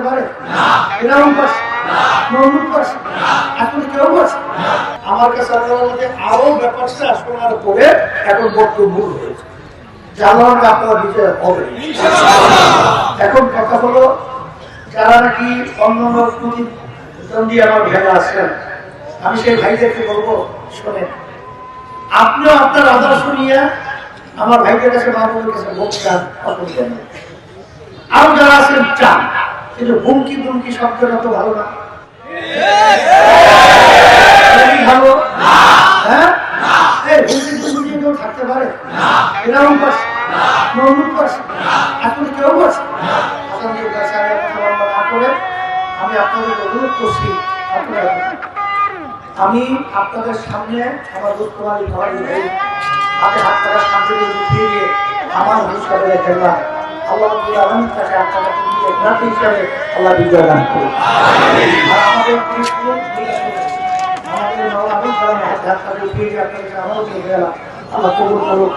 পারে? এরকম পারছে, মহমুদ পারছে, এখন কেউ পারছে। আমার কাছে আরো ব্যাপারটা শোনার পরে এখন বক্তব্য হয়েছে, জানলাম আপনারা বিজয় হবে। এখন কথা হলো, যারা নাকি অন্য প্রতিদ্বন্দ্বী আমার ভাইরা আছেন, আমি সেই ভাইদেরকে বলবো, শোনেন, আপনিও আপনার আদর্শ নিয়ে আমার ভাইদের কাছে মাহবুবের কাছে ভোট চান, অসুবিধা নেই। আরো যারা আছেন চান, কিন্তু হুমকি দুমকি শব্দটা তো ভালো না, ভালো হ্যাঁ, হুমকি দুমকি কেউ থাকতে পারে? এরকম পারছে, মহমুদ পারছে, এখন কেউ পারছে। আপনাদের কাছে আমি কথা বলবো না করে আমি আপনাদের অনুরোধ করছি, আপনারা আমি আপনাদের সামনে আমার দুঃখমালী হাতে হাত টাকা সামনে উঠিয়ে দিয়ে আমার হিসাবে রেখেলাম। আল্লাহ তাকে আপনাদের হিসাবে আল্লাহ বিজয় দান করুন। আর আমাদের উঠিয়ে দিয়ে আপনাদের আমারও চলে গেলাম, আল্লাহ কবুল করুক।